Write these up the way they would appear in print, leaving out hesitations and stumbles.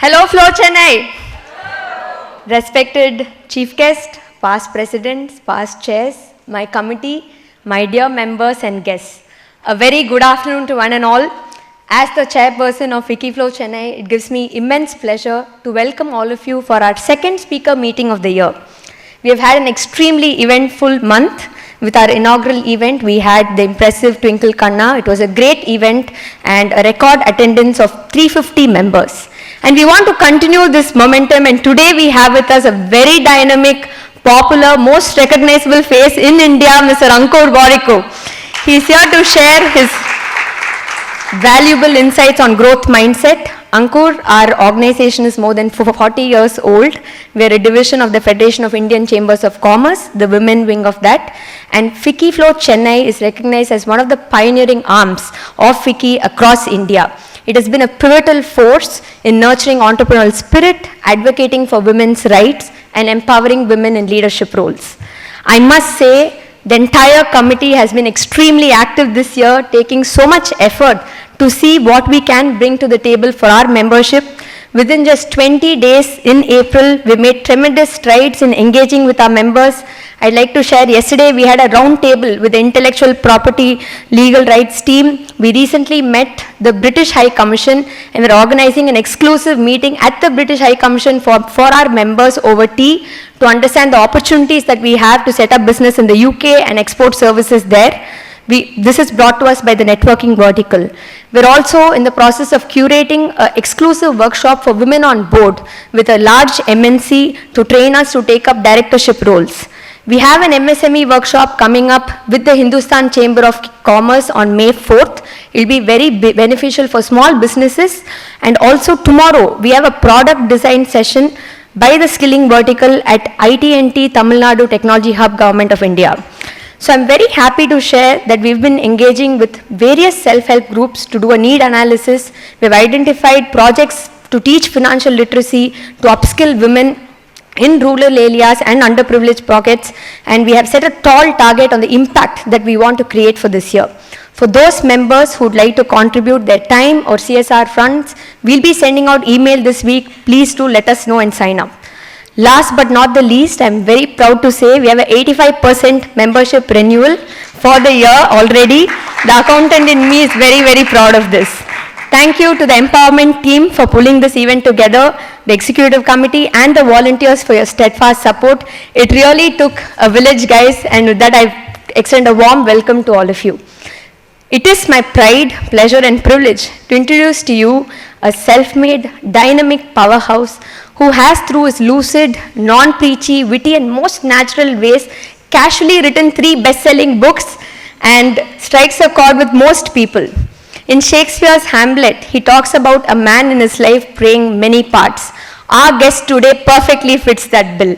Hello, FLO Chennai. Respected Chief Guest, past Presidents, past Chairs, my committee, my dear members and guests. A very good afternoon to one and all. As the Chairperson of FLO Chennai, it gives me immense pleasure to welcome all of you for our second speaker meeting of the year. We have had an extremely eventful month. With our inaugural event, we had the impressive Twinkle Kanna. It was a great event and a record attendance of 350 members. And we want to continue this momentum, and today we have with us a very dynamic, popular, most recognizable face in India, Mr. Ankur Warikoo. He is here to share his valuable insights on growth mindset. Ankur, our organization is more than 40 years old. We are a division of the Federation of Indian Chambers of Commerce, the women wing of that. And FLO Chennai is recognized as one of the pioneering arms of FICCI across India. It has been a pivotal force in nurturing entrepreneurial spirit, advocating for women's rights, and empowering women in leadership roles. I must say, the entire committee has been extremely active this year, taking so much effort to see what we can bring to the table for our membership. Within just 20 days in April, we made tremendous strides in engaging with our members. I'd like to share, yesterday we had a round table with the intellectual property legal rights team. We recently met the British High Commission, and we're organizing an exclusive meeting at the British High Commission for our members over tea to understand the opportunities that we have to set up business in the UK and export services there. This is brought to us by the networking vertical. We're also in the process of curating an exclusive workshop for women on board with a large MNC to train us to take up directorship roles. We have an MSME workshop coming up with the Hindustan Chamber of Commerce on May 4th. It will be very beneficial for small businesses. And also tomorrow, we have a product design session by the skilling vertical at ITNT Tamil Nadu Technology Hub, Government of India. So I'm very happy to share that we've been engaging with various self-help groups to do a need analysis. We've identified projects to teach financial literacy, to upskill women in rural areas and underprivileged pockets, and we have set a tall target on the impact that we want to create for this year. For those members who would like to contribute their time or CSR funds, we'll be sending out email this week. Please do let us know and sign up. Last but not the least, I'm very proud to say we have an 85% membership renewal for the year already. The accountant in me is very, very proud of this. Thank you to the empowerment team for pulling this event together, the executive committee and the volunteers for your steadfast support. It really took a village, guys, and with that I extend a warm welcome to all of you. It is my pride, pleasure and privilege to introduce to you a self-made, dynamic powerhouse who has, through his lucid, non-preachy, witty and most natural ways, casually written 3 best-selling books and strikes a chord with most people. In Shakespeare's Hamlet, he talks about a man in his life playing many parts. Our guest today perfectly fits that bill.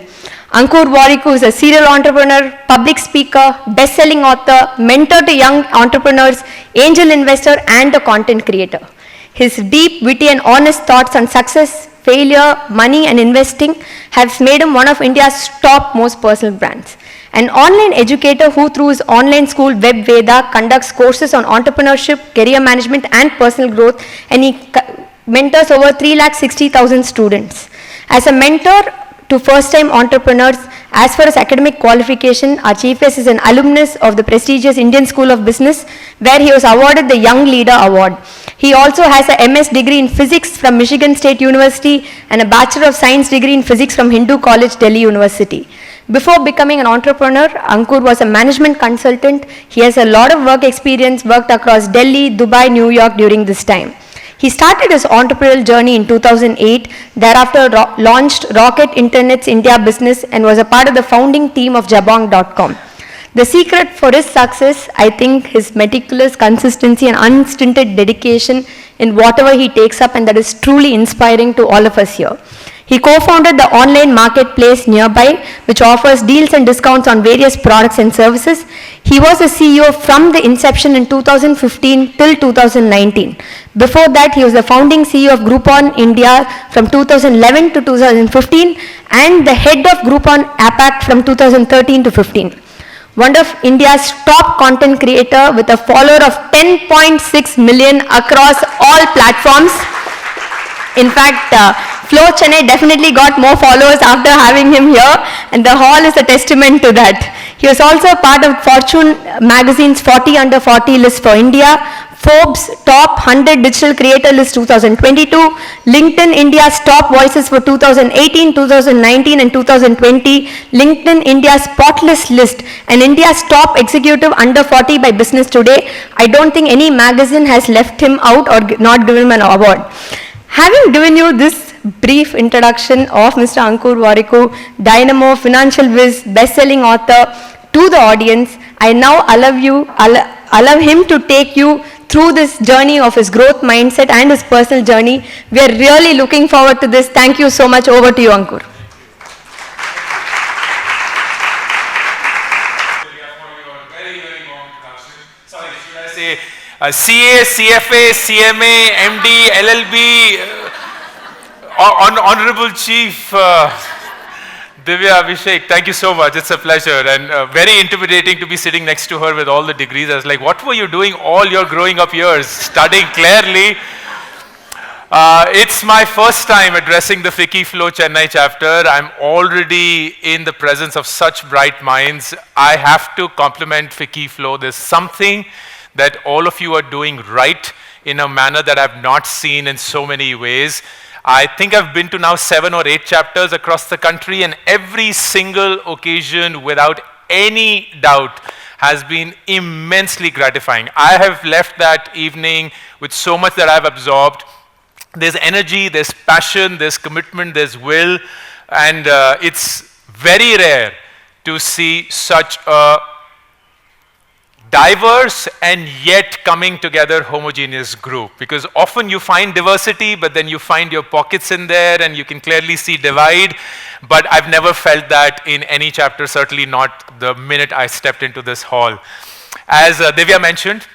Ankur Warikoo is a serial entrepreneur, public speaker, best-selling author, mentor to young entrepreneurs, angel investor and a content creator. His deep, witty and honest thoughts on success, failure, money and investing have made him one of India's top most personal brands. An online educator who through his online school Web Veda conducts courses on entrepreneurship, career management and personal growth, and he mentors over 360,000 students. As a mentor to first-time entrepreneurs, as far as academic qualification, our Chief Guest is an alumnus of the prestigious Indian School of Business, where he was awarded the Young Leader Award. He also has a MS degree in Physics from Michigan State University and a Bachelor of Science degree in Physics from Hindu College, Delhi University. Before becoming an entrepreneur, Ankur was a management consultant. He has a lot of work experience, worked across Delhi, Dubai, New York during this time. He started his entrepreneurial journey in 2008, thereafter launched Rocket Internet's India business and was a part of the founding team of Jabong.com. The secret for his success, I think, his meticulous consistency and unstinted dedication in whatever he takes up, and that is truly inspiring to all of us here. He co-founded the online marketplace Nearby, which offers deals and discounts on various products and services. He was a CEO from the inception in 2015 till 2019. Before that, he was the founding CEO of Groupon India from 2011 to 2015 and the head of Groupon APAC from 2013 to 15. One of India's top content creator with a follower of 10.6 million across all platforms. In fact, FLO Chennai definitely got more followers after having him here, and the hall is a testament to that. He was also part of Fortune magazine's 40 under 40 list for India, Forbes Top 100 Digital Creator List 2022, LinkedIn India's Top Voices for 2018, 2019 and 2020, LinkedIn India's Spotless List, and India's Top Executive Under 40 by Business Today. I don't think any magazine has left him out or not given him an award. Having given you this brief introduction of Mr. Ankur Warikoo, Dynamo, Financial Viz, best-selling author, to the audience, I now allow him to take you through this journey of his growth mindset and his personal journey. We are really looking forward to this. Thank you so much. Over to you, Ankur. Very, very long introduction. Sorry, should I say CA, CFA, CMA, MD, LLB, Honorable Chief Divya Abhishek, thank you so much. It's a pleasure and very intimidating to be sitting next to her with all the degrees. I was like, what were you doing all your growing up years? Studying clearly. It's my first time addressing the FLO Chennai chapter. I'm already in the presence of such bright minds. I have to compliment FLO. There's something that all of you are doing right in a manner that I've not seen in so many ways. I think I've been to now 7 or 8 chapters across the country, and every single occasion, without any doubt, has been immensely gratifying. I have left that evening with so much that I've absorbed. There's energy, there's passion, there's commitment, there's will, and it's very rare to see such a diverse and yet coming together homogeneous group, because often you find diversity but then you find your pockets in there and you can clearly see divide, but I've never felt that in any chapter, certainly not the minute I stepped into this hall. As Divya mentioned,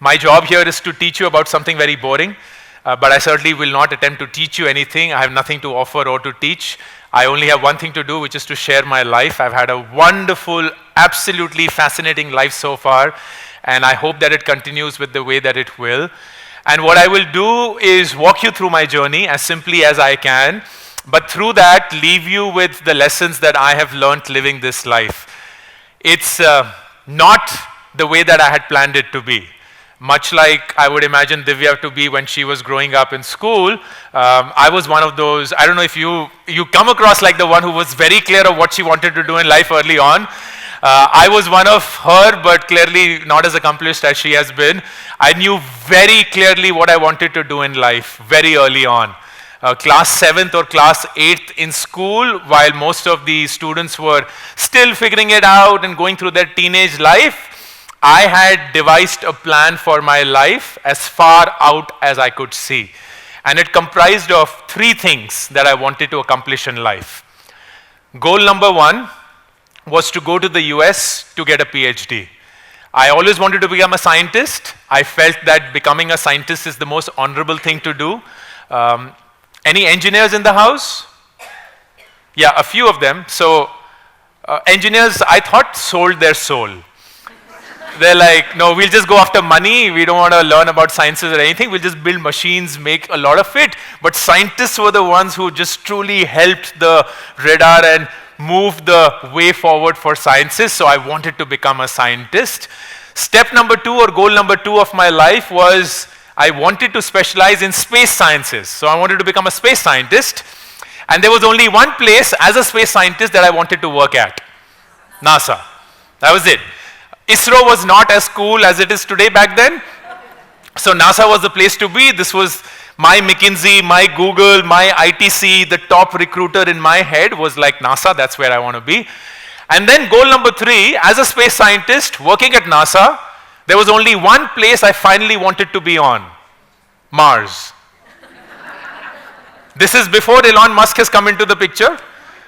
my job here is to teach you about something very boring, but I certainly will not attempt to teach you anything. I have nothing to offer or to teach. I only have one thing to do, which is to share my life. I've had a wonderful, absolutely fascinating life so far, and I hope that it continues with the way that it will. And what I will do is walk you through my journey as simply as I can, but through that, leave you with the lessons that I have learned living this life. It's not the way that I had planned it to be. Much like I would imagine Divya to be when she was growing up in school, I was one of those. I don't know if you come across like the one who was very clear of what she wanted to do in life early on. I was one of her, but clearly not as accomplished as she has been. I knew very clearly what I wanted to do in life very early on. Class 7th or class 8th in school, while most of the students were still figuring it out and going through their teenage life, I had devised a plan for my life as far out as I could see. And it comprised of 3 things that I wanted to accomplish in life. Goal number 1 was to go to the US to get a PhD. I always wanted to become a scientist. I felt that becoming a scientist is the most honorable thing to do. Any engineers in the house? Yeah, a few of them. So engineers, I thought, sold their soul. They're like, no, we'll just go after money. We don't want to learn about sciences or anything. We'll just build machines, make a lot of it. But scientists were the ones who just truly helped the radar and moved the way forward for sciences. So I wanted to become a scientist. Step number 2 or goal number 2 of my life was I wanted to specialize in space sciences. So I wanted to become a space scientist. And there was only one place as a space scientist that I wanted to work at: NASA. That was it. ISRO was not as cool as it is today back then. So NASA was the place to be. This was my McKinsey, my Google, my ITC. The top recruiter in my head was like, NASA, that's where I want to be. And then goal number 3, as a space scientist working at NASA, there was only one place I finally wanted to be on: Mars. This is before Elon Musk has come into the picture.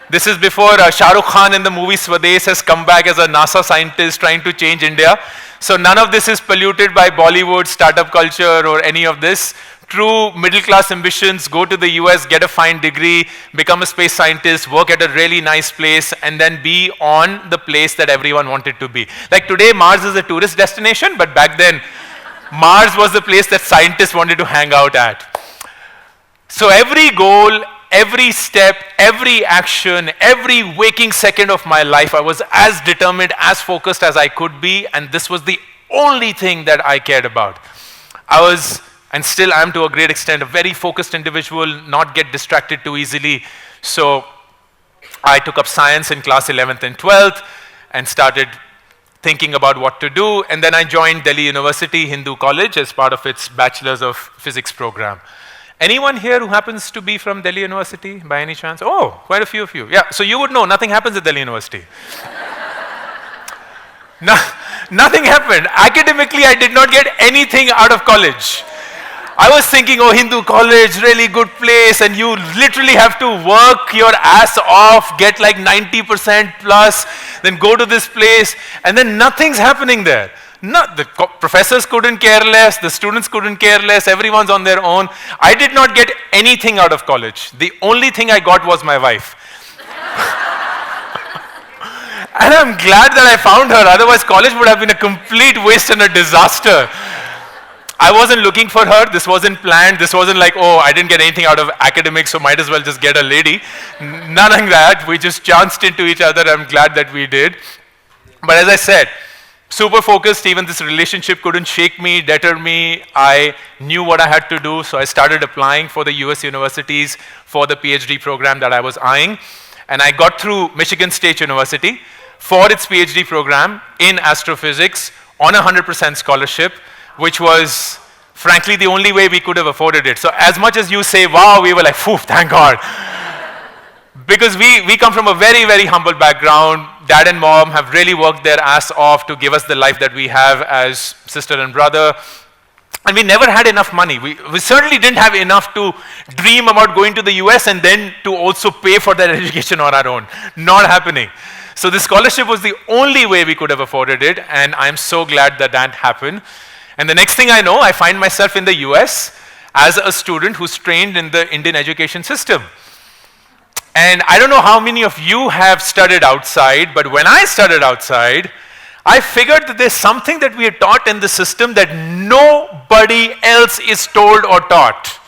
This is before Shah Rukh Khan in the movie Swades has come back as a NASA scientist trying to change India. So none of this is polluted by Bollywood, startup culture, or any of this. True middle-class ambitions: go to the US, get a fine degree, become a space scientist, work at a really nice place, and then be on the place that everyone wanted to be. Like today, Mars is a tourist destination, but back then, Mars was the place that scientists wanted to hang out at. So every goal, every step, every action, every waking second of my life, I was as determined, as focused as I could be, and this was the only thing that I cared about. I was, and still am to a great extent, a very focused individual, not get distracted too easily. So I took up science in class 11th and 12th and started thinking about what to do. And then I joined Delhi University Hindu College as part of its Bachelor's of Physics program. Anyone here who happens to be from Delhi University by any chance? Oh, quite a few of you. Yeah, so you would know nothing happens at Delhi University. No, nothing happened. Academically, I did not get anything out of college. I was thinking, oh, Hindu college, really good place, and you literally have to work your ass off, get like 90% plus, then go to this place, and then nothing's happening there. The professors couldn't care less, the students couldn't care less, everyone's on their own. I did not get anything out of college. The only thing I got was my wife. And I'm glad that I found her, otherwise college would have been a complete waste and a disaster. I wasn't looking for her, this wasn't planned, this wasn't like, oh, I didn't get anything out of academics, so might as well just get a lady. None of that, we just chanced into each other, I'm glad that we did. But as I said, super focused, even this relationship couldn't shake me, deter me. I knew what I had to do, so I started applying for the US universities for the PhD program that I was eyeing. And I got through Michigan State University for its PhD program in astrophysics on a 100% scholarship, which was frankly the only way we could have afforded it. So as much as you say, wow, we were like, phew, thank God. Because we come from a very, very humble background. Dad and mom have really worked their ass off to give us the life that we have as sister and brother. And we never had enough money. We certainly didn't have enough to dream about going to the US and then to also pay for that education on our own. Not happening. So the scholarship was the only way we could have afforded it, and I'm so glad that that happened. And the next thing I know, I find myself in the US as a student who's trained in the Indian education system. And I don't know how many of you have studied outside, but when I studied outside, I figured that there's something that we are taught in the system that nobody else is told or taught.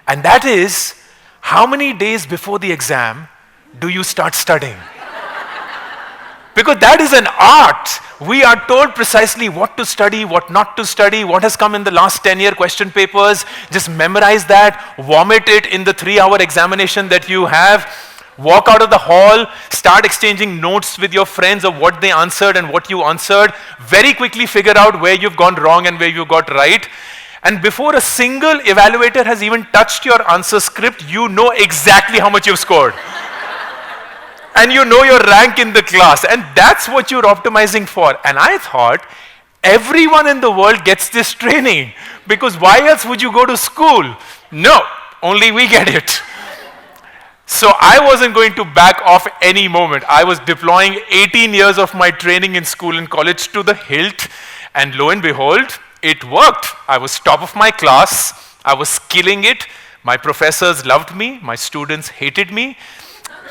And that is, how many days before the exam do you start studying? Because that is an art. We are told precisely what to study, what not to study, what has come in the last 10-year question papers. Just memorize that, vomit it in the 3-hour examination that you have, walk out of the hall, start exchanging notes with your friends of what they answered and what you answered, very quickly figure out where you've gone wrong and where you got right. And before a single evaluator has even touched your answer script, you know exactly how much you've scored. And you know your rank in the class, and that's what you're optimizing for. And I thought, everyone in the world gets this training, because why else would you go to school? No, only we get it. So I wasn't going to back off any moment. I was deploying 18 years of my training in school and college to the hilt, and lo and behold, it worked. I was top of my class, I was killing it, my professors loved me, my students hated me.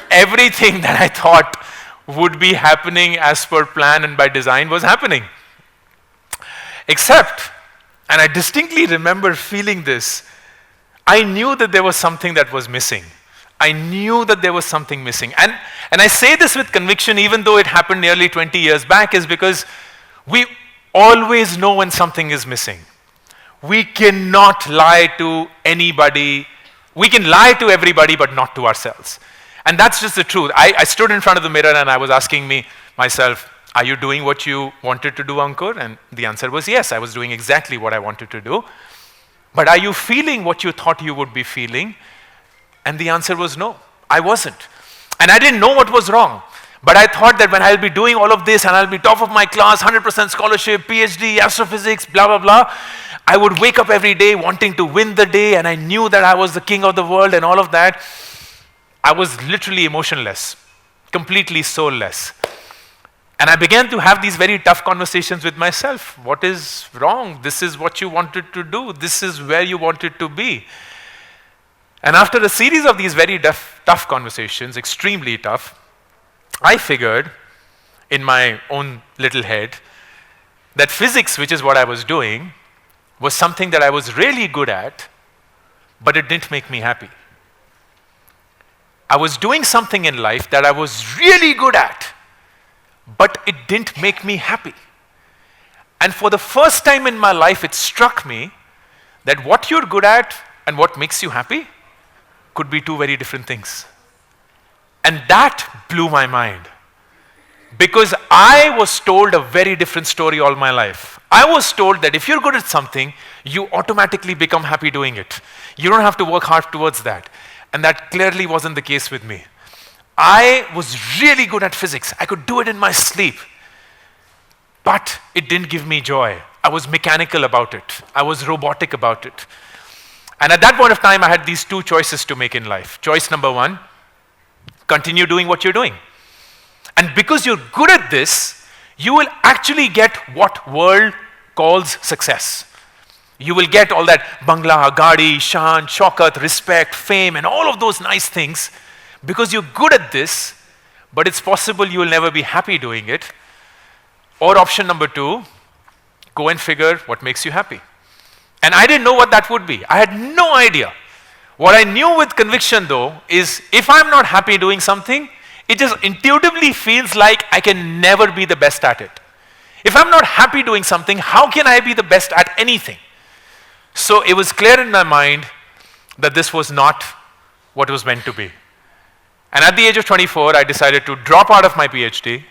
Everything that I thought would be happening as per plan and by design was happening. Except, and I distinctly remember feeling this, I knew that there was something that was missing. I knew that there was something missing. And I say this with conviction, even though it happened nearly 20 years back, is because we always know when something is missing. We cannot lie to anybody. We can lie to everybody, but not to ourselves. And that's just the truth. I stood in front of the mirror and I was asking myself, are you doing what you wanted to do, Ankur? And the answer was yes, I was doing exactly what I wanted to do. But are you feeling what you thought you would be feeling? And the answer was no, I wasn't. And I didn't know what was wrong. But I thought that when I'll be doing all of this and I'll be top of my class, 100% scholarship, PhD, astrophysics, blah, blah, blah, I would wake up every day wanting to win the day, and I knew that I was the king of the world and all of that. I was literally emotionless, completely soulless. And I began to have these very tough conversations with myself. What is wrong? This is what you wanted to do. This is where you wanted to be. And after a series of these very tough conversations, extremely tough, I figured in my own little head that physics, which is what I was doing, was something that I was really good at, but it didn't make me happy. I was doing something in life that I was really good at, but it didn't make me happy. And for the first time in my life, it struck me that what you're good at and what makes you happy could be two very different things. And that blew my mind. Because I was told a very different story all my life. I was told that if you're good at something, you automatically become happy doing it. You don't have to work hard towards that. And that clearly wasn't the case with me. I was really good at physics. I could do it in my sleep. But it didn't give me joy. I was mechanical about it. I was robotic about it. And at that point of time, I had these two choices to make in life. Choice number one, continue doing what you're doing. And because you're good at this, you will actually get what world calls success. You will get all that bangla, gadi, shan, shaukat, respect, fame, and all of those nice things because you're good at this, but it's possible you will never be happy doing it. Or option number two, go and figure what makes you happy. And I didn't know what that would be. I had no idea. What I knew with conviction though is if I'm not happy doing something, it just intuitively feels like I can never be the best at it. If I'm not happy doing something, how can I be the best at anything? So it was clear in my mind that this was not what it was meant to be. And at the age of 24, I decided to drop out of my PhD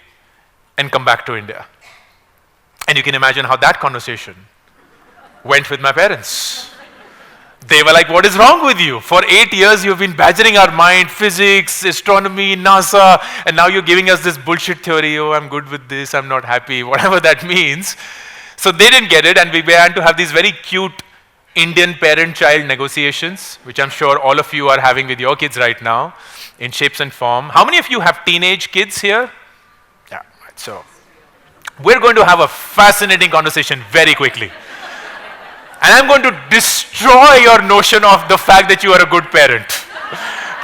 and come back to India. And you can imagine how that conversation went with my parents. They were like, what is wrong with you? For 8 years, you've been badgering our mind, physics, astronomy, NASA, and now you're giving us this bullshit theory, oh, I'm good with this, I'm not happy, whatever that means. So they didn't get it, and we began to have these very cute Indian parent-child negotiations, which I'm sure all of you are having with your kids right now, in shapes and form. How many of you have teenage kids here? Yeah, right, so we're going to have a fascinating conversation very quickly. And I'm going to destroy your notion of the fact that you are a good parent.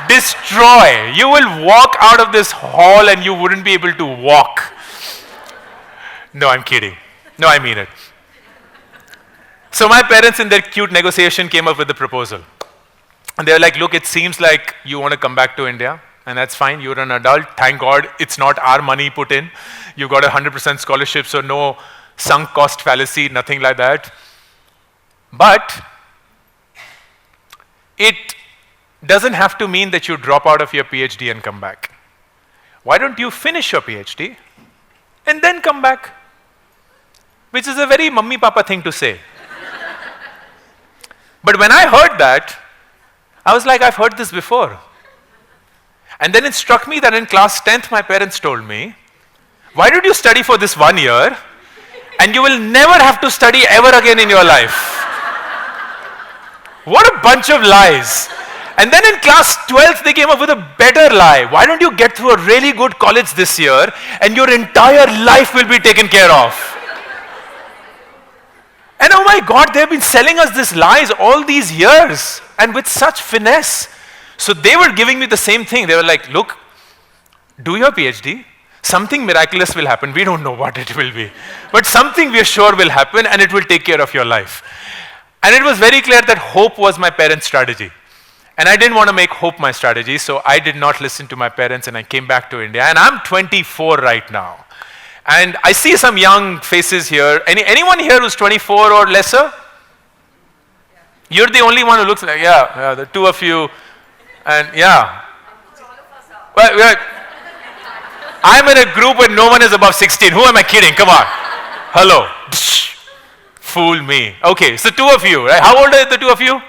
Destroy. You will walk out of this hall and you wouldn't be able to walk. No, I'm kidding. No, I mean it. So my parents in their cute negotiation came up with the proposal. And they were like, look, it seems like you want to come back to India. And that's fine. You're an adult. Thank God it's not our money put in. You got 100% scholarship, so no sunk cost fallacy, nothing like that. But it doesn't have to mean that you drop out of your PhD and come back. Why don't you finish your PhD and then come back? Which is a very mummy papa thing to say. But when I heard that, I was like, I've heard this before. And then it struck me that in class 10th, my parents told me, why did you study for this 1 year and you will never have to study ever again in your life? What a bunch of lies. And then in class 12th, they came up with a better lie. Why don't you get through a really good college this year and your entire life will be taken care of? And oh my God, they've been selling us these lies all these years and with such finesse. So they were giving me the same thing. They were like, look, do your PhD. Something miraculous will happen. We don't know what it will be. But something we are sure will happen and it will take care of your life. And it was very clear that hope was my parents' strategy. And I didn't want to make hope my strategy, so I did not listen to my parents and I came back to India. And I'm 24 right now. And I see some young faces here. Anyone here who's 24 or lesser? You're the only one who looks like, yeah, the two of you. And yeah. Well, I'm in a group where no one is above 16. Who am I kidding? Come on. Hello. Fool me. Okay, so two of you, right? How old are the two of you?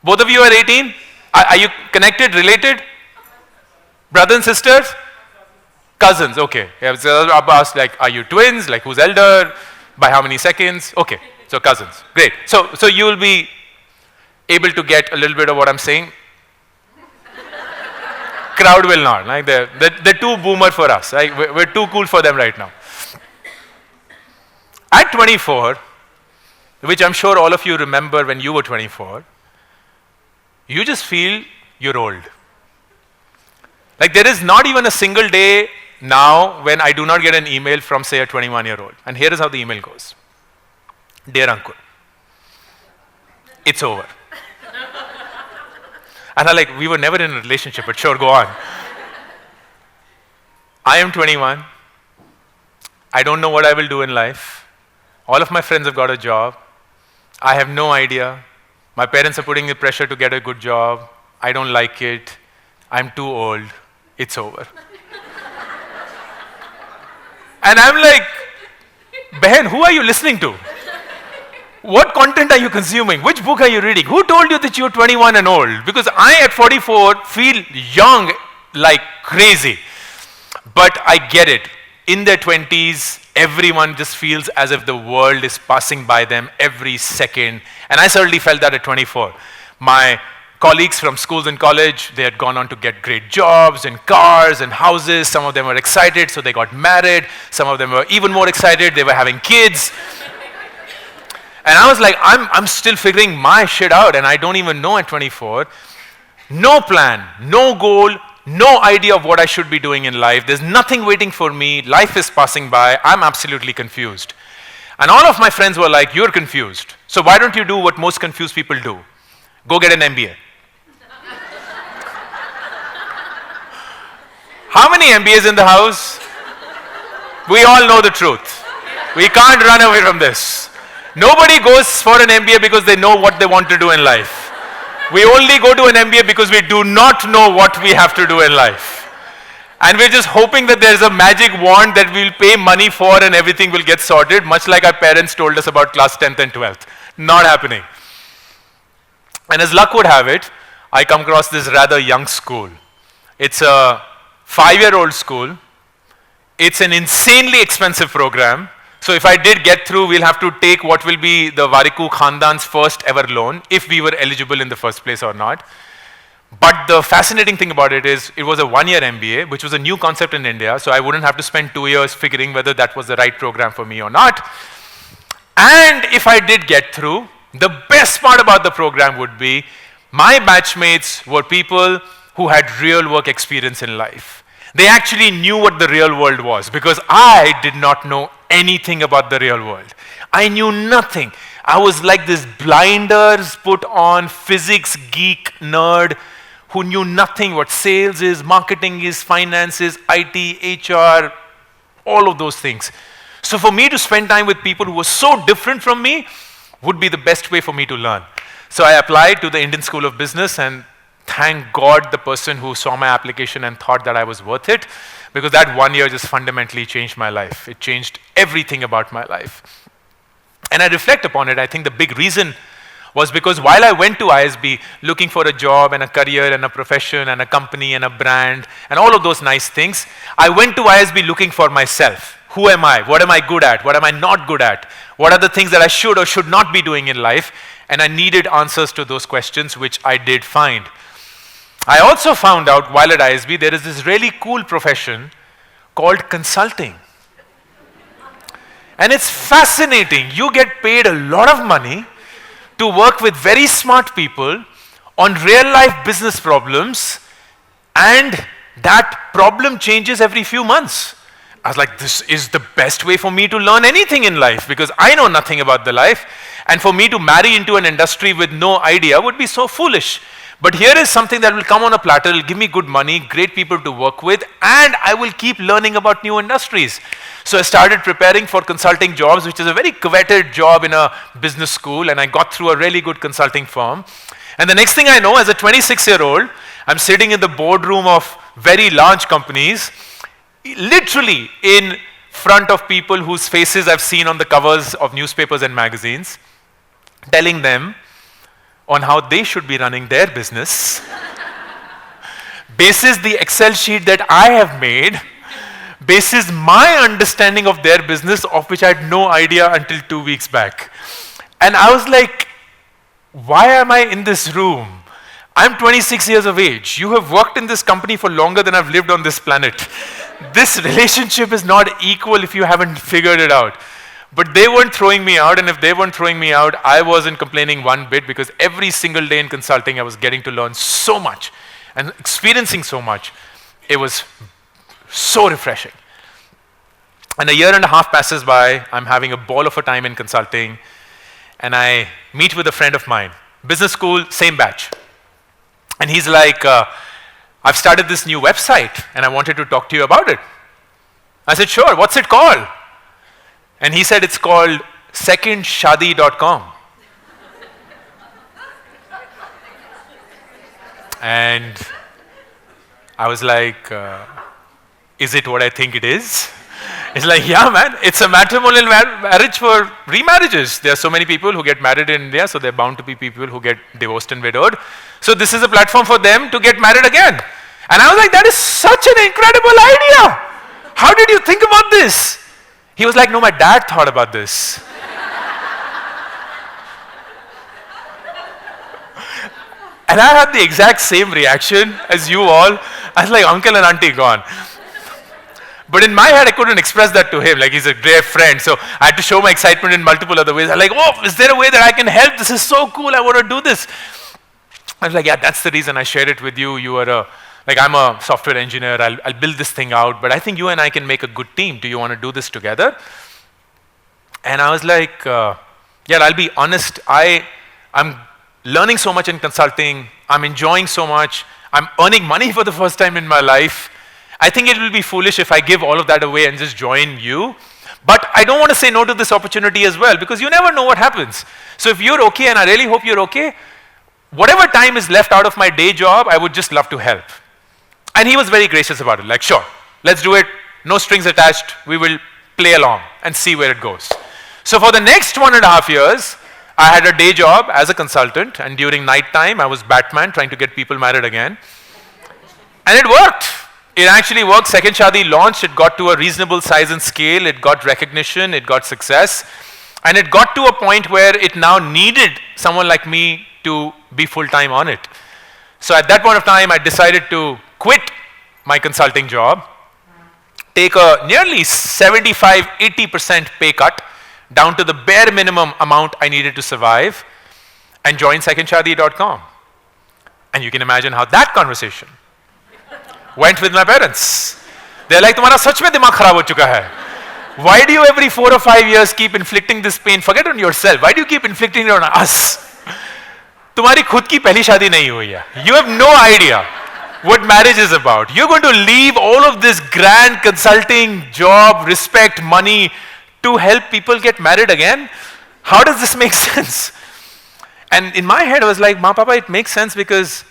Both of you are 18? Are you connected, related? Brothers and sisters? Cousins, okay. Yeah, so I've asked, like, are you twins? Like, who's elder? By how many seconds? Okay, so cousins. Great. So you will be able to get a little bit of what I'm saying. Crowd will not. Like, they're too boomer for us. Right? We're too cool for them right now. At 24, which I'm sure all of you remember when you were 24, you just feel you're old. Like there is not even a single day now when I do not get an email from, say, a 21-year-old. And here is how the email goes. Dear Ankur, it's over. And I'm like, we were never in a relationship, but sure, go on. I am 21. I don't know what I will do in life. All of my friends have got a job. I have no idea. My parents are putting the pressure to get a good job. I don't like it. I'm too old. It's over. And I'm like, Behan, who are you listening to? What content are you consuming? Which book are you reading? Who told you that you're 21 and old? Because I, at 44, feel young like crazy. But I get it. In their 20s, everyone just feels as if the world is passing by them every second. And I certainly felt that at 24. My colleagues from schools and college, they had gone on to get great jobs and cars and houses. Some of them were excited, so they got married. Some of them were even more excited, they were having kids. And I was like, I'm still figuring my shit out, and I don't even know at 24. No plan, no goal, no idea of what I should be doing in life. There's nothing waiting for me. Life is passing by. I'm absolutely confused. And all of my friends were like, you're confused. So why don't you do what most confused people do? Go get an MBA. How many MBAs in the house? We all know the truth. We can't run away from this. Nobody goes for an MBA because they know what they want to do in life. We only go to an MBA because we do not know what we have to do in life. And we're just hoping that there's a magic wand that we'll pay money for and everything will get sorted, much like our parents told us about class 10th and 12th. Not happening. And as luck would have it, I come across this rather young school. It's a 5-year-old school. It's an insanely expensive program. So if I did get through, we'll have to take what will be the Warikoo Khandan's first ever loan, if we were eligible in the first place or not. But the fascinating thing about it is, it was a 1-year MBA, which was a new concept in India, so I wouldn't have to spend 2 years figuring whether that was the right program for me or not. And if I did get through, the best part about the program would be, my batchmates were people who had real work experience in life. They actually knew what the real world was, because I did not know anything about the real world. I knew nothing. I was like this blinders put on physics geek nerd who knew nothing what sales is, marketing is, finance is, IT, HR, all of those things. So for me to spend time with people who were so different from me would be the best way for me to learn. So I applied to the Indian School of Business, and thank God the person who saw my application and thought that I was worth it, because that 1 year just fundamentally changed my life. It changed everything about my life. And I reflect upon it, I think the big reason was because while I went to ISB looking for a job and a career and a profession and a company and a brand and all of those nice things, I went to ISB looking for myself. Who am I? What am I good at? What am I not good at? What are the things that I should or should not be doing in life? And I needed answers to those questions, which I did find. I also found out while at ISB there is this really cool profession called consulting. And it's fascinating. You get paid a lot of money to work with very smart people on real life business problems, and that problem changes every few months. I was like, this is the best way for me to learn anything in life, because I know nothing about the life, and for me to marry into an industry with no idea would be so foolish. But here is something that will come on a platter, it will give me good money, great people to work with, and I will keep learning about new industries. So I started preparing for consulting jobs, which is a very coveted job in a business school, and I got through a really good consulting firm. And the next thing I know, as a 26-year-old, I'm sitting in the boardroom of very large companies, literally in front of people whose faces I've seen on the covers of newspapers and magazines, telling them on how they should be running their business, basis the Excel sheet that I have made, basis my understanding of their business, of which I had no idea until 2 weeks back. And I was like, why am I in this room? I'm 26 years of age. You have worked in this company for longer than I've lived on this planet. This relationship is not equal if you haven't figured it out. But they weren't throwing me out, and if they weren't throwing me out, I wasn't complaining one bit, because every single day in consulting I was getting to learn so much and experiencing so much. It was so refreshing. And a year and a half passes by, I'm having a ball of a time in consulting, and I meet with a friend of mine. Business school, same batch. And he's like, I've started this new website and I wanted to talk to you about it. I said, sure, what's it called? And he said, it's called secondshadi.com. And I was like, is it what I think it is? It's like, yeah, man, it's a matrimonial marriage for remarriages. There are so many people who get married in India, so there are bound to be people who get divorced and widowed. So this is a platform for them to get married again. And I was like, that is such an incredible idea. How did you think about this? He was like, no, my dad thought about this. And I had the exact same reaction as you all. I was like, uncle and auntie gone. But in my head, I couldn't express that to him. Like, he's a dear friend. So I had to show my excitement in multiple other ways. I'm like, oh, is there a way that I can help? This is so cool. I want to do this. I was like, yeah, that's the reason I shared it with you. You are I'm a software engineer. I'll build this thing out. But I think you and I can make a good team. Do you want to do this together? And I was like, yeah, I'll be honest. I'm learning so much in consulting. I'm enjoying so much. I'm earning money for the first time in my life. I think it will be foolish if I give all of that away and just join you. But I don't want to say no to this opportunity as well, because you never know what happens. So if you're okay, and I really hope you're okay, whatever time is left out of my day job, I would just love to help. And he was very gracious about it, like, sure, let's do it, no strings attached, we will play along and see where it goes. So for the next 1.5 years, I had a day job as a consultant, and during night time, I was Batman trying to get people married again. And it worked. It actually worked. Second Shadi launched, it got to a reasonable size and scale, it got recognition, it got success, and it got to a point where it now needed someone like me to be full-time on it. So at that point of time, I decided to quit my consulting job, take a nearly 75-80% pay cut, down to the bare minimum amount I needed to survive, and join secondshadi.com. And you can imagine how that conversation went with my parents. They're like, तुम्हारा सच में दिमाग खराब हो चुका है. Why do you every 4 or 5 years keep inflicting this pain? Forget on yourself. Why do you keep inflicting it on us? तुम्हारी खुद की पहली शादी नहीं हुई है. You have no idea what marriage is about. You're going to leave all of this grand consulting, job, respect, money to help people get married again? How does this make sense? And in my head, I was like, Ma, Papa, it makes sense because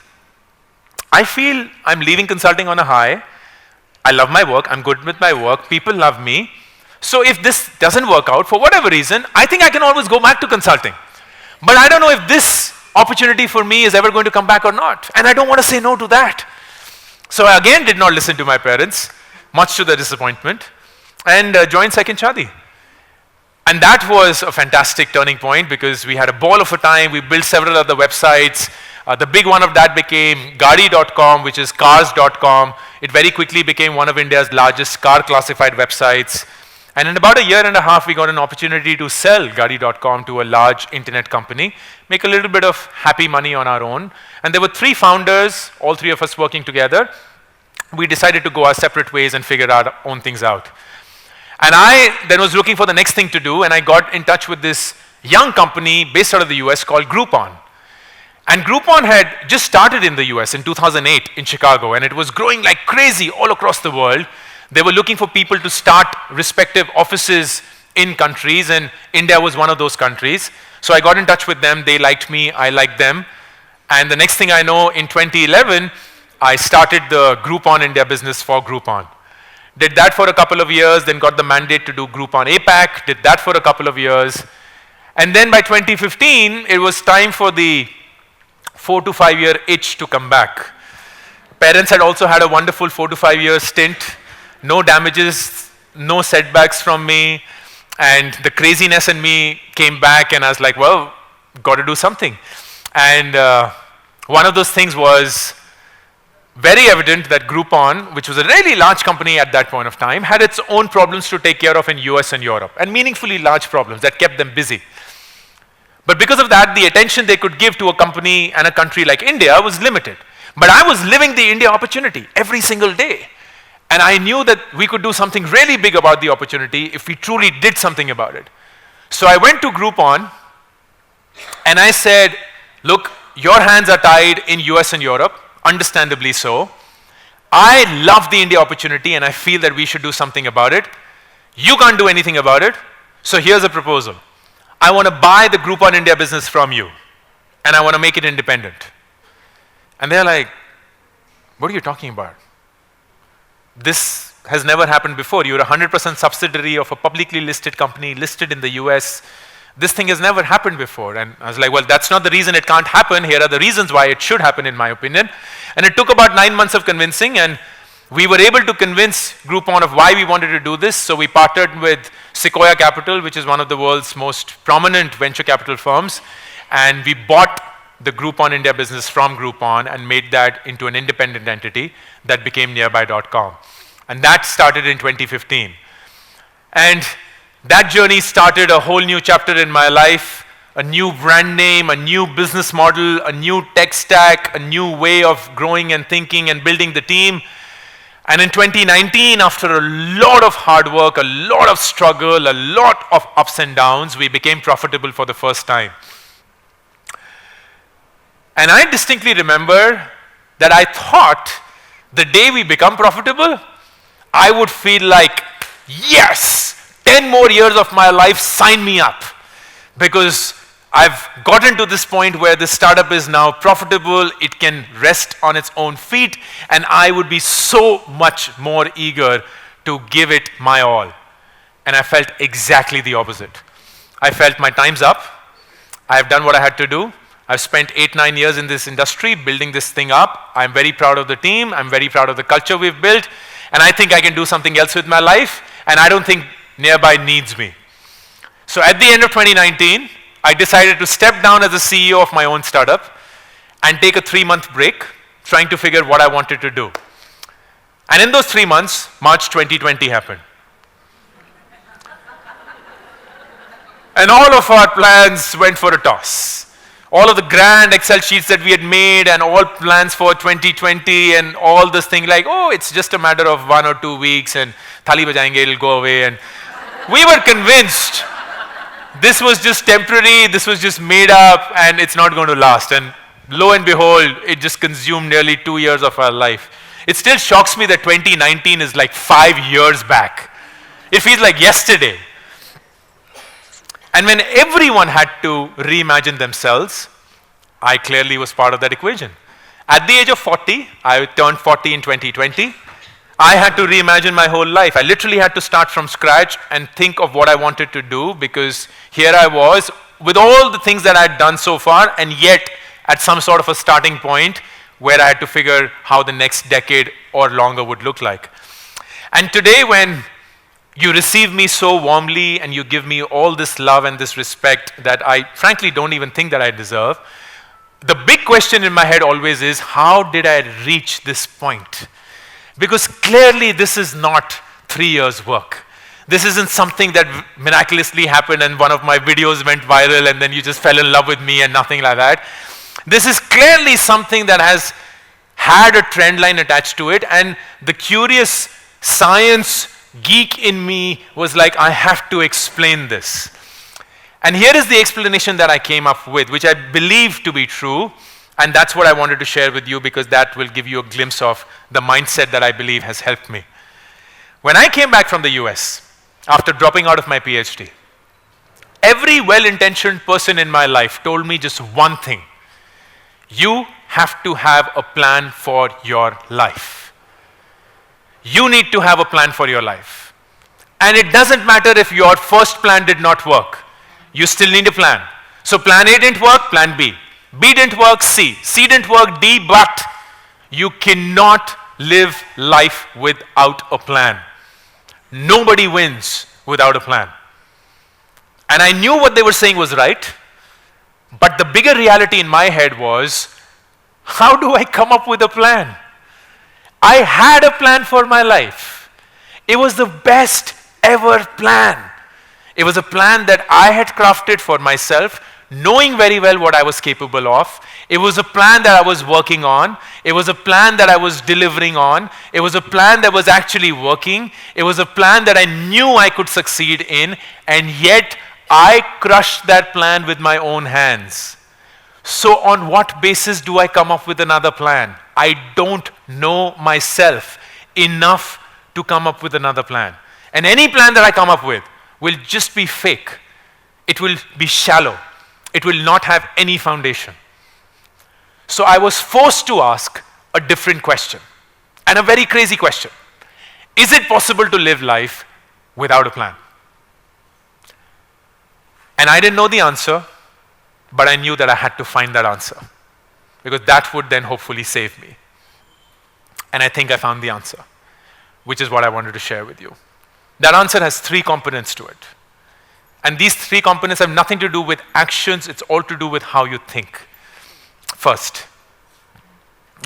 I feel I'm leaving consulting on a high. I love my work. I'm good with my work. People love me. So if this doesn't work out for whatever reason, I think I can always go back to consulting. But I don't know if this opportunity for me is ever going to come back or not. And I don't want to say no to that. So I again did not listen to my parents, much to their disappointment, and joined Second Shadi. And that was a fantastic turning point because we had a ball of a time. We built several other websites. The big one of that became Gadi.com, which is cars.com. It very quickly became one of India's largest car classified websites. And in about 1.5 years, we got an opportunity to sell Gadi.com to a large internet company, make a little bit of happy money on our own. And there were 3 founders, all 3 of us working together. We decided to go our separate ways and figure our own things out. And I then was looking for the next thing to do, and I got in touch with this young company based out of the US called Groupon. And Groupon had just started in the US in 2008 in Chicago, and it was growing like crazy all across the world. They were looking for people to start respective offices in countries, and India was one of those countries. So I got in touch with them, they liked me, I liked them. And the next thing I know, in 2011, I started the Groupon India business for Groupon. Did that for a couple of years, then got the mandate to do Groupon APAC, did that for a couple of years. And then by 2015, it was time for the 4 to 5 year itch to come back. Parents had also had a wonderful 4 to 5 year stint, no damages, no setbacks from me, and the craziness in me came back, and I was like, well, got to do something. And one of those things was very evident that Groupon, which was a really large company at that point of time, had its own problems to take care of in US and Europe, and meaningfully large problems that kept them busy. But because of that, the attention they could give to a company and a country like India was limited. But I was living the India opportunity every single day. And I knew that we could do something really big about the opportunity if we truly did something about it. So I went to Groupon and I said, look, your hands are tied in US and Europe, understandably so. I love the India opportunity and I feel that we should do something about it. You can't do anything about it. So here's a proposal. I want to buy the Groupon India business from you and I want to make it independent. And they're like, what are you talking about? This has never happened before. You're a 100% subsidiary of a publicly listed company listed in the US. This thing has never happened before. And I was like, well, that's not the reason it can't happen. Here are the reasons why it should happen, in my opinion. And it took about 9 months of convincing, and we were able to convince Groupon of why we wanted to do this. So we partnered with Sequoia Capital, which is one of the world's most prominent venture capital firms. And we bought the Groupon India business from Groupon and made that into an independent entity that became Nearby.com. And that started in 2015. And that journey started a whole new chapter in my life, a new brand name, a new business model, a new tech stack, a new way of growing and thinking and building the team. And in 2019, after a lot of hard work, a lot of struggle, a lot of ups and downs, we became profitable for the first time. And I distinctly remember that I thought the day we become profitable, I would feel like, yes, 10 more years of my life, sign me up. Because I've gotten to this point where the startup is now profitable, it can rest on its own feet, and I would be so much more eager to give it my all. And I felt exactly the opposite. I felt my time's up. I've done what I had to do. I've spent 8-9 years in this industry building this thing up. I'm very proud of the team. I'm very proud of the culture we've built. And I think I can do something else with my life. And I don't think Nearby needs me. So at the end of 2019, I decided to step down as the CEO of my own startup and take a 3-month break, trying to figure what I wanted to do. And in those 3 months, March 2020 happened. And all of our plans went for a toss. All of the grand Excel sheets that we had made and all plans for 2020 and all this thing like, oh, it's just a matter of 1 or 2 weeks and thali bajayenge, it'll go away. And we were convinced this was just temporary, this was just made up, and it's not going to last. And lo and behold, it just consumed nearly 2 years of our life. It still shocks me that 2019 is like 5 years back. It feels like yesterday. And when everyone had to reimagine themselves, I clearly was part of that equation. At the age of 40, I turned 40 in 2020, I had to reimagine my whole life. I literally had to start from scratch and think of what I wanted to do, because here I was with all the things that I had done so far, and yet at some sort of a starting point where I had to figure how the next decade or longer would look like. And today, when you receive me so warmly and you give me all this love and this respect that I frankly don't even think that I deserve, the big question in my head always is, how did I reach this point? Because clearly this is not 3 years' work. This isn't something that miraculously happened and one of my videos went viral and then you just fell in love with me and nothing like that. This is clearly something that has had a trend line attached to it, and the curious science geek in me was like, I have to explain this. And here is the explanation that I came up with, which I believe to be true, and that's what I wanted to share with you, because that will give you a glimpse of the mindset that I believe has helped me. When I came back from the US, after dropping out of my PhD, every well-intentioned person in my life told me just one thing: you have to have a plan for your life. You need to have a plan for your life. And it doesn't matter if your first plan did not work. You still need a plan. So plan A didn't work, plan B. B didn't work, C. C didn't work, D, but you cannot live life without a plan. Nobody wins without a plan. And I knew what they were saying was right, but the bigger reality in my head was, how do I come up with a plan? I had a plan for my life. It was the best ever plan. It was a plan that I had crafted for myself, knowing very well what I was capable of. It was a plan that I was working on. It was a plan that I was delivering on. It was a plan that was actually working. It was a plan that I knew I could succeed in, and yet I crushed that plan with my own hands. So on what basis do I come up with another plan? I don't know myself enough to come up with another plan. And any plan that I come up with will just be fake. It will be shallow. It will not have any foundation. So I was forced to ask a different question, and a very crazy question. Is it possible to live life without a plan? And I didn't know the answer, but I knew that I had to find that answer, because that would then hopefully save me. And I think I found the answer, which is what I wanted to share with you. That answer has 3 components to it. And these 3 components have nothing to do with actions, it's all to do with how you think. First,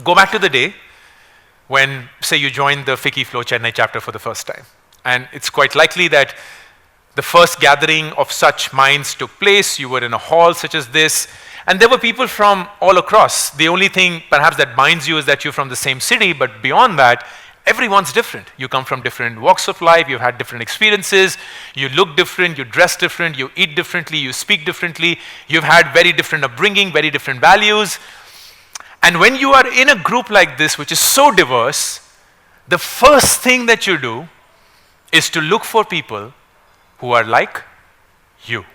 go back to the day when, say, you joined the FLO Chennai chapter for the first time. And it's quite likely that the first gathering of such minds took place. You were in a hall such as this, and there were people from all across. The only thing perhaps that binds you is that you're from the same city, but beyond that, everyone's different. You come from different walks of life, you've had different experiences, you look different, you dress different, you eat differently, you speak differently, you've had very different upbringing, very different values. And when you are in a group like this, which is so diverse, the first thing that you do is to look for people who are like you.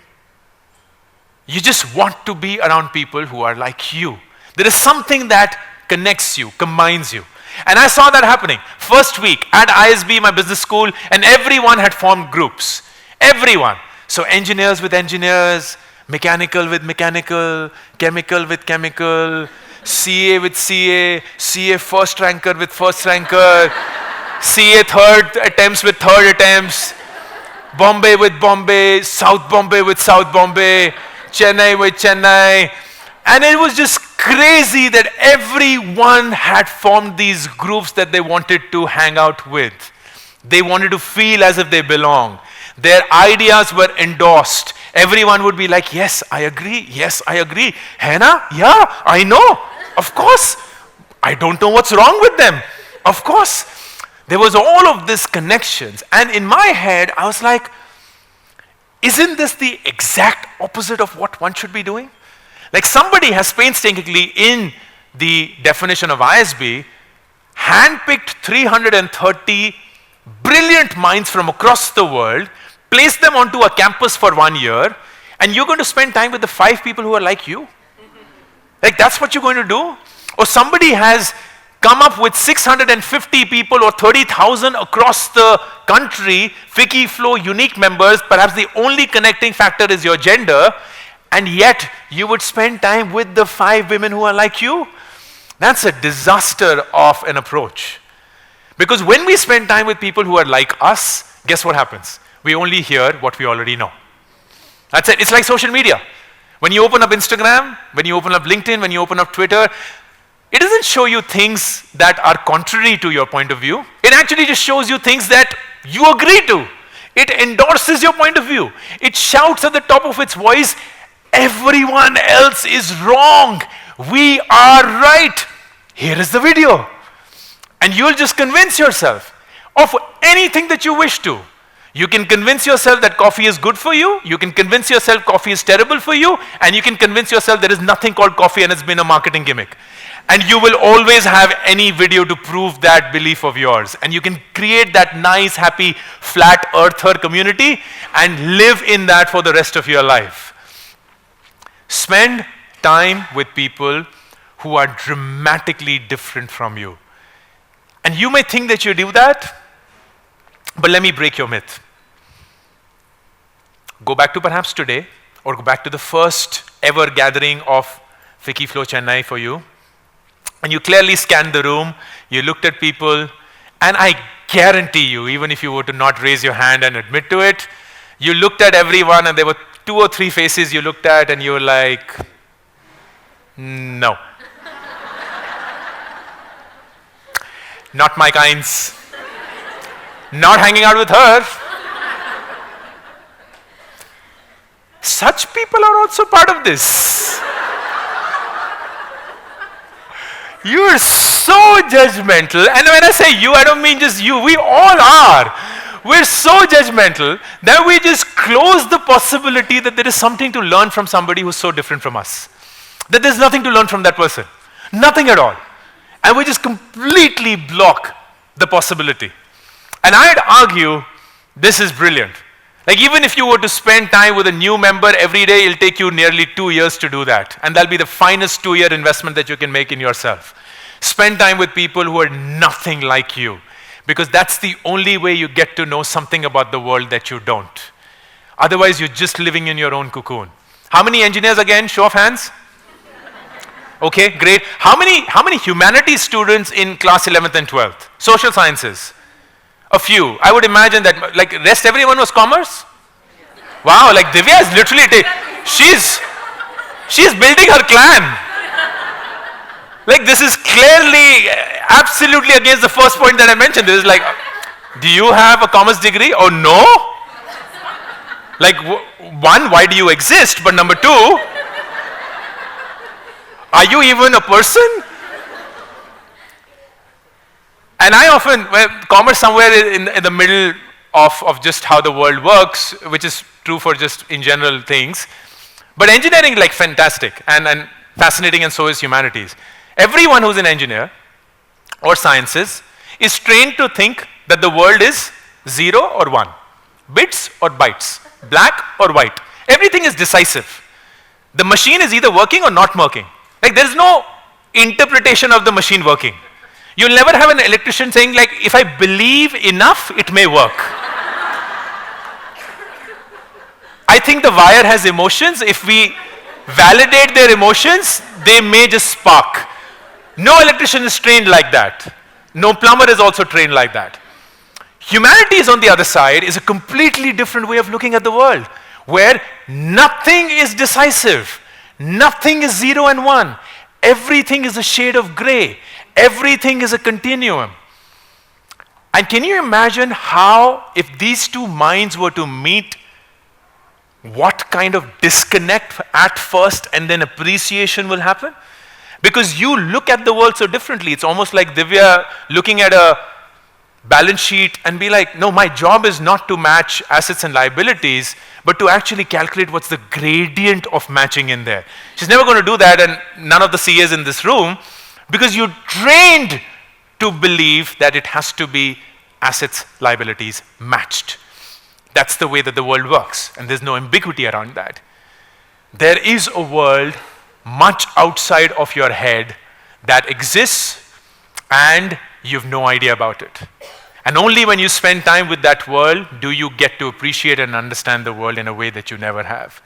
You just want to be around people who are like you. There is something that connects you, combines you. And I saw that happening. First week at ISB, my business school, and everyone had formed groups. Everyone. So engineers with engineers, mechanical with mechanical, chemical with chemical, CA with CA, CA first ranker with first ranker, CA third attempts with third attempts, Bombay with Bombay, South Bombay with South Bombay, Chennai with Chennai. And it was just crazy that everyone had formed these groups that they wanted to hang out with. They wanted to feel as if they belong. Their ideas were endorsed. Everyone would be like, yes, I agree. Yes, I agree. Hannah? Yeah, I know. Of course. I don't know what's wrong with them. Of course. There was all of these connections. And in my head, I was like, isn't this the exact opposite of what one should be doing? Like somebody has painstakingly, in the definition of ISB, handpicked 330 brilliant minds from across the world, placed them onto a campus for 1 year, and you're going to spend time with the 5 people who are like you? Like that's what you're going to do? Or somebody has come up with 650 people or 30,000 across the country, FLO unique members, perhaps the only connecting factor is your gender, and yet you would spend time with the 5 women who are like you? That's a disaster of an approach. Because when we spend time with people who are like us, guess what happens? We only hear what we already know. That's it. It's like social media. When you open up Instagram, when you open up LinkedIn, when you open up Twitter, it doesn't show you things that are contrary to your point of view. It actually just shows you things that you agree to. It endorses your point of view. It shouts at the top of its voice, everyone else is wrong. We are right. Here is the video. And you'll just convince yourself of anything that you wish to. You can convince yourself that coffee is good for you. You can convince yourself coffee is terrible for you. And you can convince yourself there is nothing called coffee and it's been a marketing gimmick. And you will always have any video to prove that belief of yours. And you can create that nice, happy, flat earther community and live in that for the rest of your life. Spend time with people who are dramatically different from you. And you may think that you do that, but let me break your myth. Go back to perhaps today, or go back to the first ever gathering of FLO Chennai for you. And you clearly scanned the room, you looked at people, and I guarantee you, even if you were to not raise your hand and admit to it, you looked at everyone and there were 2 or 3 faces you looked at and you were like, no. Not my kinds. Not hanging out with her. Such people are also part of this. You are so judgmental. And when I say you, I don't mean just you. We all are. We're so judgmental that we just close the possibility that there is something to learn from somebody who's so different from us. that there's nothing to learn from that person. Nothing at all. And we just completely block the possibility. And I'd argue this is brilliant. Like even if you were to spend time with a new member every day, it'll take you nearly 2 years to do that. And that'll be the finest 2-year investment that you can make in yourself. Spend time with people who are nothing like you, because that's the only way you get to know something about the world that you don't. Otherwise, you're just living in your own cocoon. How many engineers again? Show of hands. Okay, great. How many humanities students in class 11th and 12th? Social sciences? A few. I would imagine that, like, rest everyone was commerce? Wow, like Divya is literally, she's building her clan. Like this is clearly, absolutely against the first point that I mentioned. This is like, do you have a commerce degree? Oh no? Like, one, why do you exist? But number two, are you even a person? And I often, well, commerce somewhere in the middle of just how the world works, which is true for just in general things. But engineering, like fantastic and fascinating, and so is humanities. Everyone who's an engineer or sciences is trained to think that the world is 0 or 1, bits or bytes, black or white. Everything is decisive. The machine is either working or not working. Like there's no interpretation of the machine working. You'll never have an electrician saying like, if I believe enough, it may work. I think the wire has emotions. If we validate their emotions, they may just spark. No electrician is trained like that. No plumber is also trained like that. Humanities, on the other side, is a completely different way of looking at the world, where nothing is decisive. Nothing is 0 and 1. Everything is a shade of gray. Everything is a continuum. And can you imagine how, if these two minds were to meet, what kind of disconnect at first and then appreciation will happen? Because you look at the world so differently. It's almost like Divya looking at a balance sheet and be like, no, my job is not to match assets and liabilities, but to actually calculate what's the gradient of matching in there. She's never going to do that, and none of the CAs in this room, because you're trained to believe that it has to be assets, liabilities matched. That's the way that the world works, and there's no ambiguity around that. There is a world much outside of your head that exists, and you've no idea about it. And only when you spend time with that world do you get to appreciate and understand the world in a way that you never have.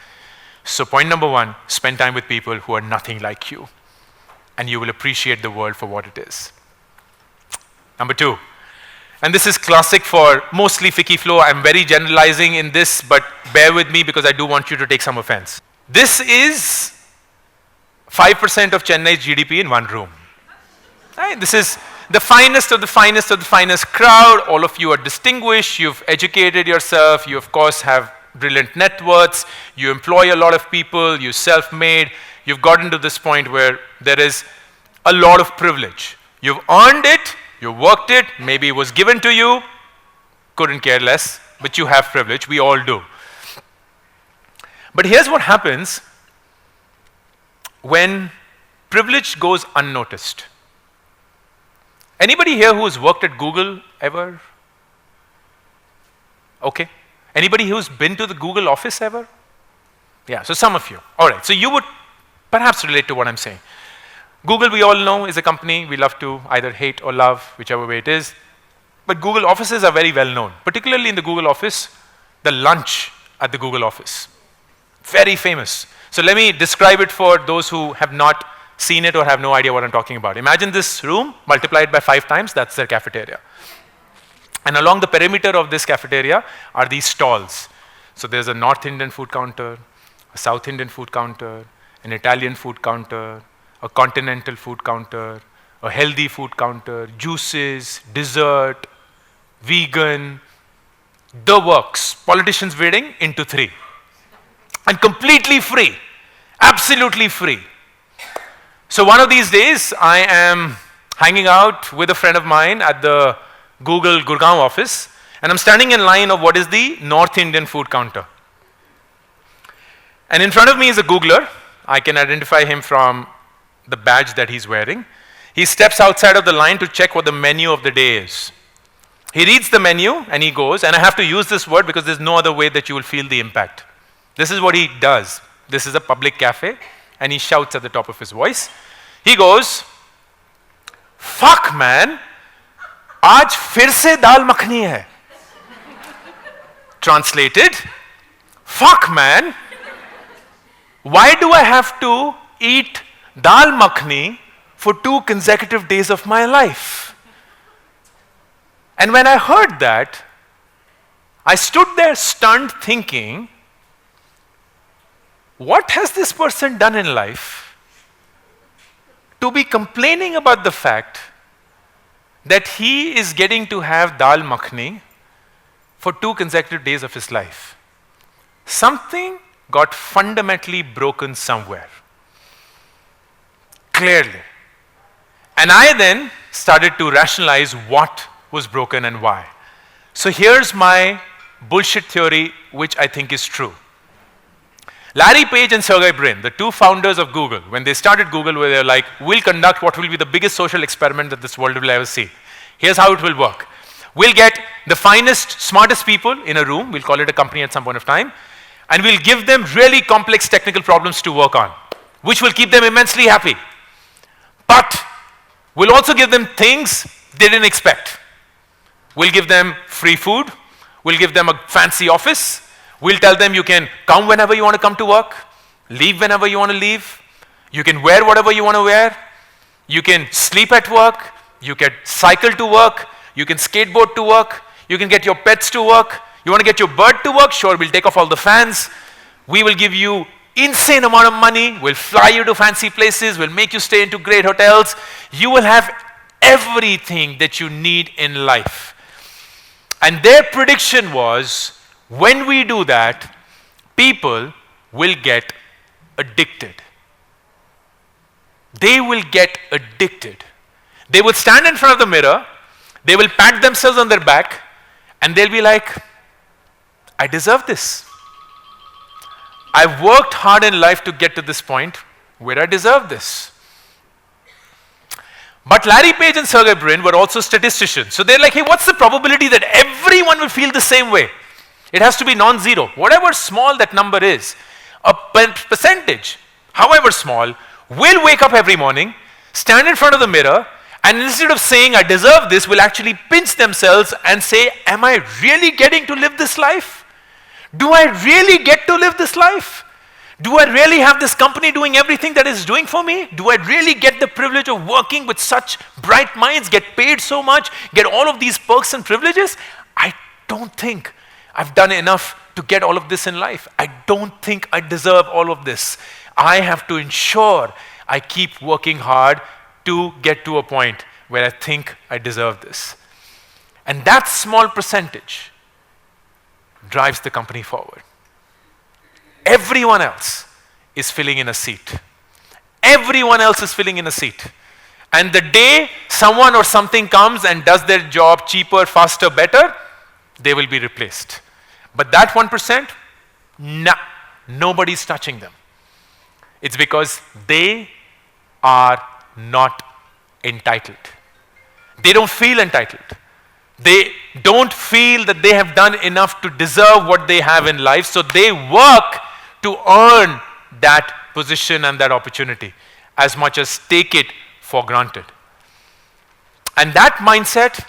So point number 1, spend time with people who are nothing like you, and you will appreciate the world for what it is. Number 2, and this is classic for mostly FLO. I'm very generalizing in this, but bear with me because I do want you to take some offense. This is 5% of Chennai's GDP in one room. Right? This is the finest of the finest of the finest crowd. All of you are distinguished. You've educated yourself. You, of course, have brilliant net worths. You employ a lot of people. You're self-made. You've gotten to this point where there is a lot of privilege. You've earned it. You worked it. Maybe it was given to you. Couldn't care less. But you have privilege. We all do. But here's what happens when privilege goes unnoticed. Anybody here who's worked at Google ever? Okay. Anybody who's been to the Google office ever? Yeah, so some of you. All right, so you would perhaps relate to what I'm saying. Google, we all know, is a company we love to either hate or love, whichever way it is. But Google offices are very well known, particularly in the Google office, the lunch at the Google office. Very famous. So let me describe it for those who have not seen it or have no idea what I'm talking about. Imagine this room multiplied by 5 times, that's their cafeteria. And along the perimeter of this cafeteria are these stalls. So there's a North Indian food counter, a South Indian food counter, an Italian food counter, a continental food counter, a healthy food counter, juices, dessert, vegan, the works. Politicians bidding into 3. And completely free, absolutely free. So one of these days, I am hanging out with a friend of mine at the Google Gurgaon office, and I'm standing in line of what is the North Indian food counter. And in front of me is a Googler, I can identify him from the badge that he's wearing. He steps outside of the line to check what the menu of the day is. He reads the menu and he goes, and I have to use this word because there's no other way that you will feel the impact. This is what he does. This is a public cafe, and he shouts at the top of his voice. He goes, "Fuck man, aaj fir se dal makhni hai." Translated, "Fuck man, why do I have to eat dal makhni for 2 consecutive days of my life?" And when I heard that, I stood there stunned thinking, what has this person done in life to be complaining about the fact that he is getting to have dal makhni for 2 consecutive days of his life? Something got fundamentally broken somewhere. Clearly. And I then started to rationalize what was broken and why. So here's my bullshit theory, which I think is true. Larry Page and Sergey Brin, the 2 founders of Google, when they started Google, where they're like, we'll conduct what will be the biggest social experiment that this world will ever see. Here's how it will work. We'll get the finest, smartest people in a room, we'll call it a company at some point of time, and we'll give them really complex technical problems to work on, which will keep them immensely happy. But we'll also give them things they didn't expect. We'll give them free food, we'll give them a fancy office, we'll tell them you can come whenever you want to come to work, leave whenever you want to leave, you can wear whatever you want to wear, you can sleep at work, you can cycle to work, you can skateboard to work, you can get your pets to work, you want to get your bird to work, sure, we'll take off all the fans, we will give you insane amount of money, we'll fly you to fancy places, we'll make you stay into great hotels, you will have everything that you need in life. And their prediction was, when we do that, people will get addicted. They will get addicted. They will stand in front of the mirror, they will pat themselves on their back, and they'll be like, I deserve this. I've worked hard in life to get to this point where I deserve this. But Larry Page and Sergey Brin were also statisticians. So they're like, hey, what's the probability that everyone will feel the same way? It has to be non-zero. Whatever small that number is, a percentage, however small, will wake up every morning, stand in front of the mirror, and instead of saying, I deserve this, will actually pinch themselves and say, am I really getting to live this life? Do I really get to live this life? Do I really have this company doing everything that it's doing for me? Do I really get the privilege of working with such bright minds, get paid so much, get all of these perks and privileges? I don't think I've done enough to get all of this in life. I don't think I deserve all of this. I have to ensure I keep working hard to get to a point where I think I deserve this. And that small percentage drives the company forward. Everyone else is filling in a seat. Everyone else is filling in a seat. And the day someone or something comes and does their job cheaper, faster, better, they will be replaced. But that 1%, nah, nobody's touching them. It's because they are not entitled. They don't feel entitled. They don't feel that they have done enough to deserve what they have in life, so they work to earn that position and that opportunity as much as take it for granted. And that mindset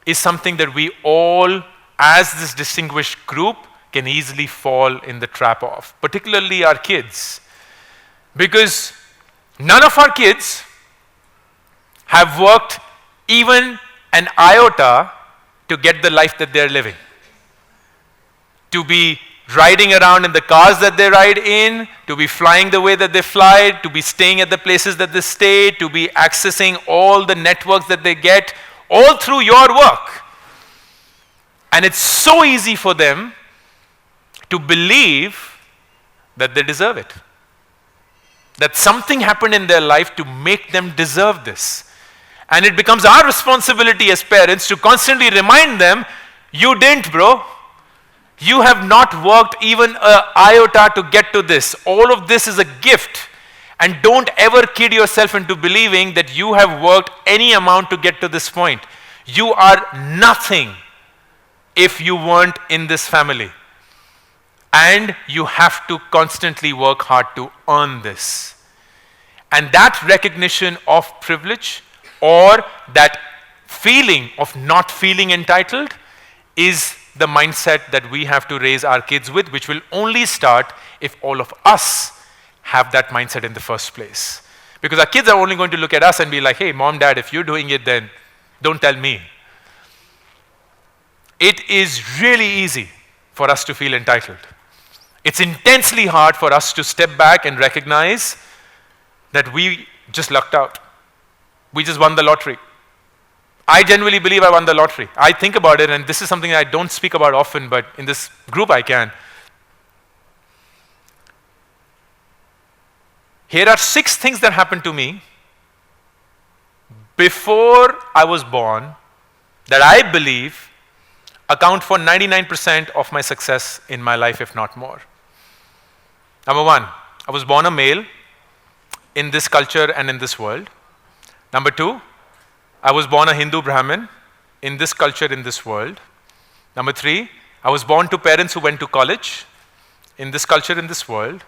is something that we all, as this distinguished group, can easily fall in the trap of, particularly our kids. Because none of our kids have worked even an iota to get the life that they're living. To be riding around in the cars that they ride in, to be flying the way that they fly, to be staying at the places that they stay, to be accessing all the networks that they get, all through your work. And it's so easy for them to believe that they deserve it. That something happened in their life to make them deserve this. And it becomes our responsibility as parents to constantly remind them, you didn't, bro. You have not worked even an iota to get to this. All of this is a gift. And don't ever kid yourself into believing that you have worked any amount to get to this point. You are nothing if you weren't in this family. And you have to constantly work hard to earn this. And that recognition of privilege or that feeling of not feeling entitled is the mindset that we have to raise our kids with, which will only start if all of us have that mindset in the first place. Because our kids are only going to look at us and be like, hey, mom, dad, if you're doing it, then don't tell me. It is really easy for us to feel entitled. It's intensely hard for us to step back and recognize that we just lucked out. We just won the lottery. I genuinely believe I won the lottery. I think about it, and this is something I don't speak about often, but in this group I can. Here are 6 things that happened to me before I was born that I believe account for 99% of my success in my life, if not more. Number 1, I was born a male in this culture and in this world. Number 2, I was born a Hindu Brahmin in this culture, in this world. Number 3, I was born to parents who went to college in this culture, in this world.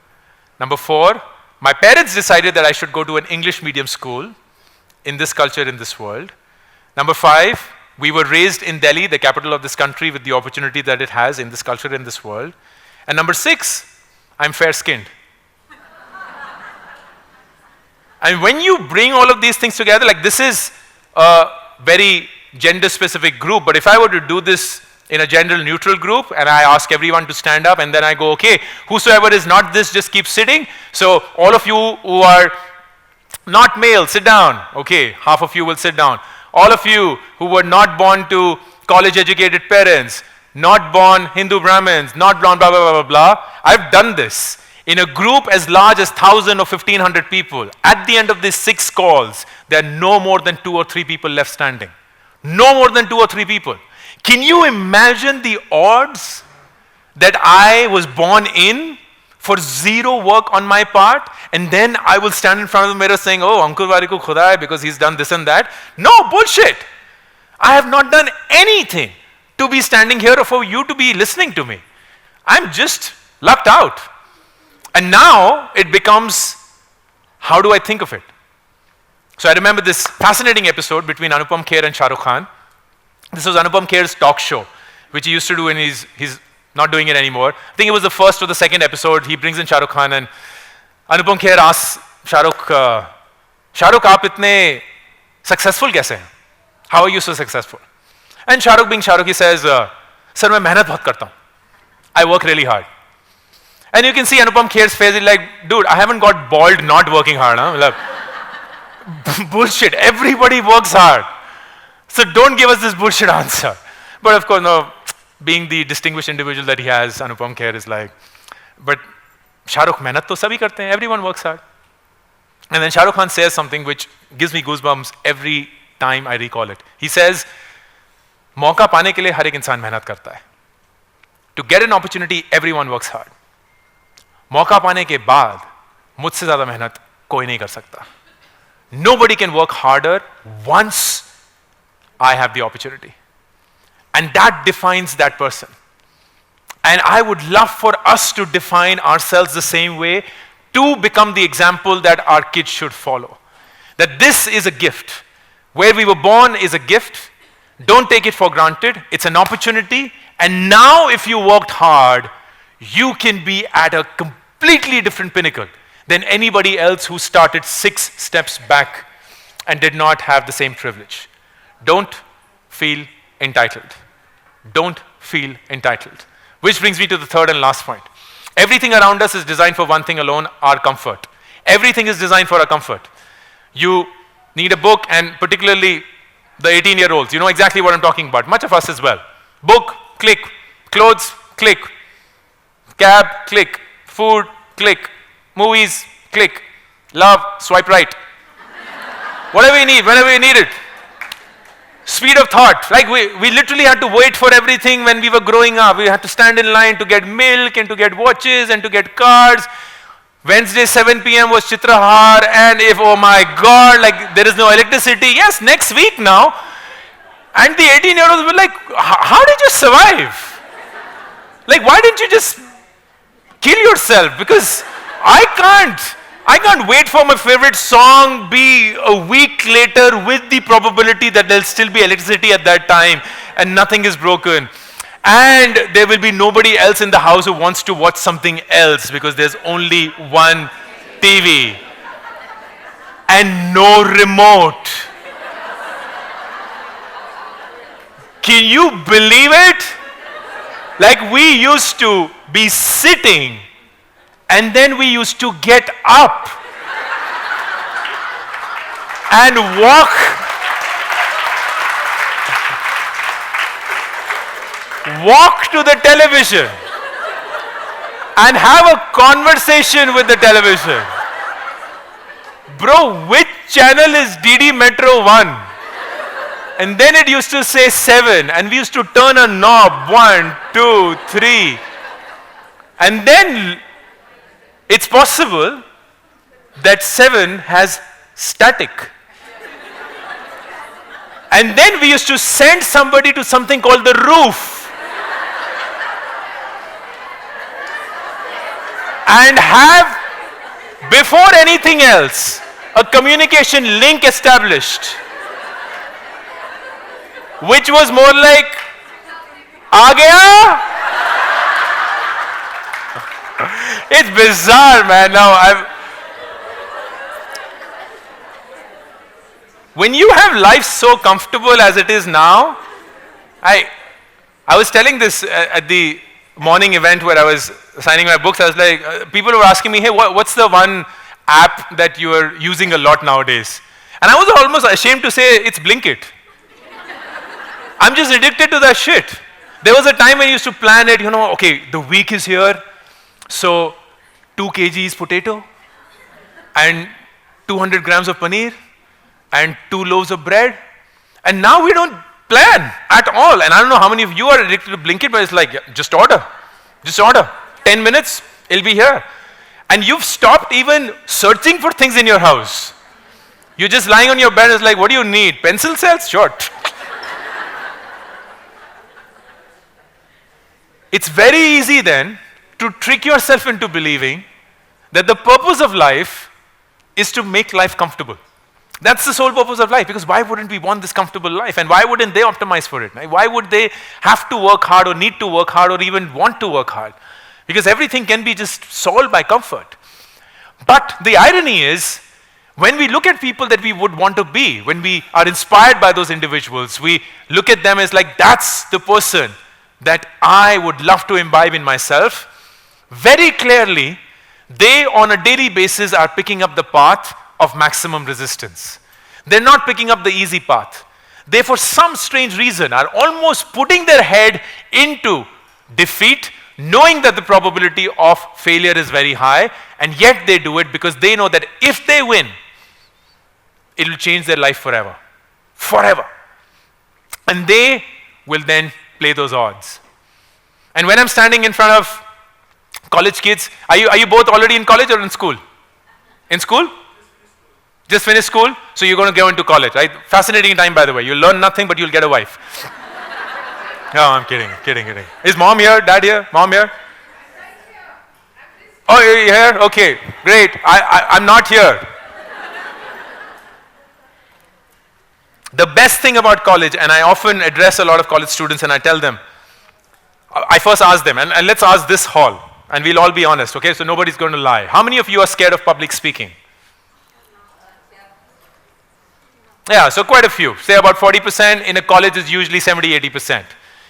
Number 4, my parents decided that I should go to an English medium school in this culture, in this world. Number 5, we were raised in Delhi, the capital of this country, with the opportunity that it has in this culture, in this world. And number 6, I'm fair-skinned. And when you bring all of these things together, like this is a very gender-specific group, but if I were to do this in a gender-neutral group and I ask everyone to stand up and then I go, okay, whosoever is not this, just keep sitting. So all of you who are not male, sit down. Okay, half of you will sit down. All of you who were not born to college-educated parents, not born Hindu Brahmins, not born blah, blah, blah, blah, blah. I've done this in a group as large as 1,000 or 1,500 people. At the end of these 6 calls, there are no more than 2 or 3 people left standing. No more than 2 or 3 people. Can you imagine the odds that I was born in for 0 work on my part, and then I will stand in front of the mirror saying, oh, Ankur Warikoo khuda hai because he's done this and that? No, bullshit. I have not done anything to be standing here or for you to be listening to me. I'm just lucked out. And now it becomes, how do I think of it? So I remember this fascinating episode between Anupam Kher and Shah Rukh Khan. This was Anupam Kher's talk show, which he used to do, and he's not doing it anymore. I think it was the first or the second episode. He brings in Shah Rukh Khan, and Anupam Kher asks Shah Rukh, aap itne successful kaise hain? How are you so successful? And Shah Rukh, being Shah Rukh, he says, sir, main mehnat bahut karta hu. I work really hard. And you can see Anupam Kher's face, he's like, dude, I haven't got bald not working hard. Huh? Bullshit, everybody works hard. So don't give us this bullshit answer. But of course, no, being the distinguished individual that he has, Anupam Kher is like, but Shah Rukh, mehnat to sabhi karte hain, everyone works hard. And then Shah Rukh Khan says something which gives me goosebumps every time I recall it. He says, mauka paane ke liye har ek insaan mehnat karta hai. To get an opportunity, everyone works hard. मौका पाने के बाद मुझसे ज़्यादा मेहनत कोई नहीं कर सकता. Nobody can work harder once I have the opportunity. And that defines that person. And I would love for us to define ourselves the same way to become the example that our kids should follow. That this is a gift. Where we were born is a gift. Don't take it for granted. It's an opportunity. And now if you worked hard, you can be at a completely different pinnacle than anybody else who started 6 steps back and did not have the same privilege. Don't feel entitled. Don't feel entitled. Which brings me to the third and last point. Everything around us is designed for one thing alone, our comfort. Everything is designed for our comfort. You need a book, and particularly the 18-year-olds, you know exactly what I'm talking about. Much of us as well. Book, click. Clothes, click. Cab, click. Food, click. Movies, click. Love, swipe right. Whatever you need, whenever you need it. Speed of thought. Like we literally had to wait for everything when we were growing up. We had to stand in line to get milk and to get watches and to get cards. Wednesday 7 p.m. was Chitrahar, and if, oh my God, like there is no electricity, yes, next week now. And the 18-year-olds were like, how did you survive? Like, why didn't you just kill yourself? Because I can't wait for my favorite song be a week later with the probability that there'll still be electricity at that time and nothing is broken. And there will be nobody else in the house who wants to watch something else because there's only one TV and no remote. Can you believe it? Like, we used to be sitting and then we used to get up and walk to the television and have a conversation with the television. Bro, which channel is DD Metro 1? And then it used to say 7, and we used to turn a knob, 1, 2, 3. And then it's possible that 7 has static. And then we used to send somebody to something called the roof. And have, before anything else, a communication link established, which was more like, "Aa gaya?" It's bizarre, man. Now, when you have life so comfortable as it is now, I was telling this at the morning event where I was signing my books. I was like, people were asking me, hey, what's the one app that you are using a lot nowadays? And I was almost ashamed to say it's Blinkit. I'm just addicted to that shit. There was a time when I used to plan it, okay, the week is here, so 2 kgs potato, and 200 grams of paneer, and 2 loaves of bread. And now we don't plan at all. And I don't know how many of you are addicted to Blinkit, but it's like, just order. Just order. 10 minutes, it'll be here. And you've stopped even searching for things in your house. You're just lying on your bed, it's like, what do you need? Pencil cells? Sure. It's very easy then to trick yourself into believing that the purpose of life is to make life comfortable. That's the sole purpose of life, because why wouldn't we want this comfortable life? And why wouldn't they optimize for it? Right? Why would they have to work hard or need to work hard or even want to work hard? Because everything can be just solved by comfort. But the irony is, when we look at people that we would want to be, when we are inspired by those individuals, we look at them as like, that's the person that I would love to imbibe in myself. Very clearly, they on a daily basis are picking up the path of maximum resistance. They're not picking up the easy path. They, for some strange reason, are almost putting their head into defeat, knowing that the probability of failure is very high, and yet they do it because they know that if they win, it will change their life forever. Forever. And they will then play those odds. And when I'm standing in front of college kids, are you both already in college or in school? In school? Just finished school, so you're going to go into college, right? Fascinating time, by the way. You'll learn nothing, but you'll get a wife. No, I'm kidding. Is mom here? Dad here? Mom here? Oh, you're here? Okay, great. I'm not here. The best thing about college, and I often address a lot of college students and I tell them, I first ask them, and let's ask this hall, and we'll all be honest, okay? So nobody's going to lie. How many of you are scared of public speaking? Yeah, so quite a few. Say about 40%. In a college, it's usually 70-80%.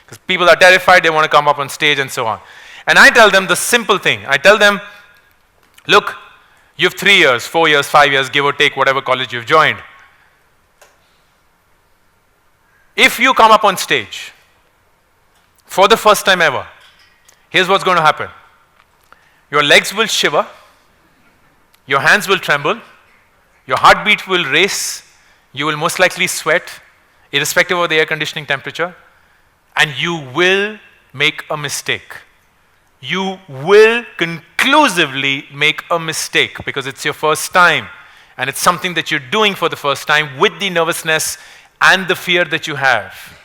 Because people are terrified, they want to come up on stage and so on. And I tell them the simple thing. I tell them, look, you have 3 years, 4 years, 5 years, give or take whatever college you've joined. If you come up on stage for the first time ever, here's what's going to happen. Your legs will shiver, your hands will tremble, your heartbeat will race, you will most likely sweat, irrespective of the air conditioning temperature, and you will make a mistake. you will conclusively make a mistake because it's your first time and it's something that you're doing for the first time with the nervousness and the fear that you have.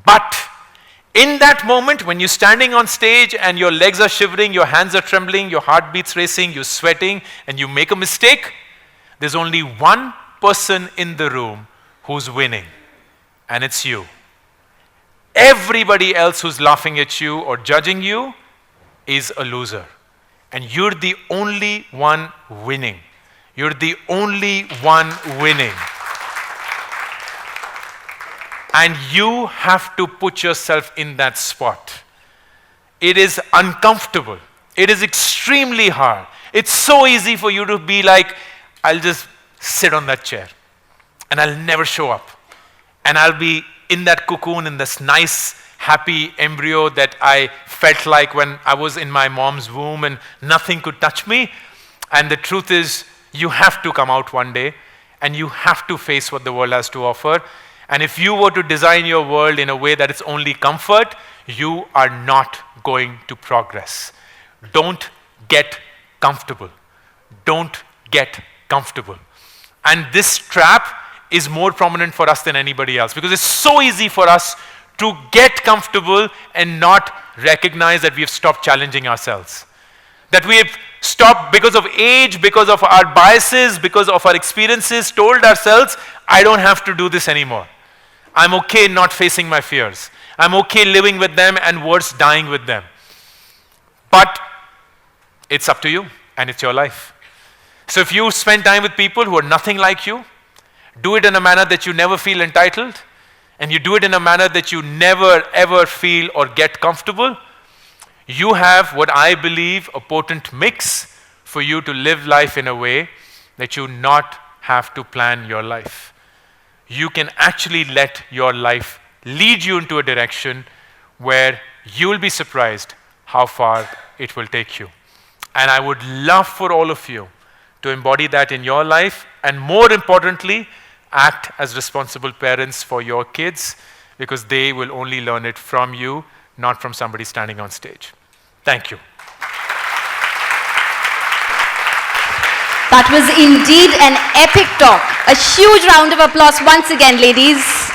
But in that moment when you're standing on stage and your legs are shivering, your hands are trembling, your heartbeat's racing, you're sweating, and you make a mistake, there's only one person in the room who's winning, and it's you. Everybody else who's laughing at you or judging you is a loser. And you're the only one winning. You're the only one winning. And you have to put yourself in that spot. It is uncomfortable. It is extremely hard. It's so easy for you to be like, I'll just sit on that chair and I'll never show up. And I'll be in that cocoon, in this nice, happy embryo that I felt like when I was in my mom's womb and nothing could touch me. And the truth is, you have to come out one day and you have to face what the world has to offer. And if you were to design your world in a way that it's only comfort, you are not going to progress. Don't get comfortable. Don't get comfortable. And this trap is more prominent for us than anybody else because it's so easy for us to get comfortable and not recognize that we have stopped challenging ourselves. That we have stopped because of age, because of our biases, because of our experiences, told ourselves, I don't have to do this anymore. I'm okay not facing my fears. I'm okay living with them and worse, dying with them. But it's up to you and it's your life. So if you spend time with people who are nothing like you, do it in a manner that you never feel entitled, and you do it in a manner that you never ever feel or get comfortable, you have what I believe a potent mix for you to live life in a way that you not have to plan your life. You can actually let your life lead you into a direction where you will be surprised how far it will take you. And I would love for all of you to embody that in your life, and more importantly, act as responsible parents for your kids, because they will only learn it from you, not from somebody standing on stage. Thank you. That was indeed an epic talk. A huge round of applause once again, ladies.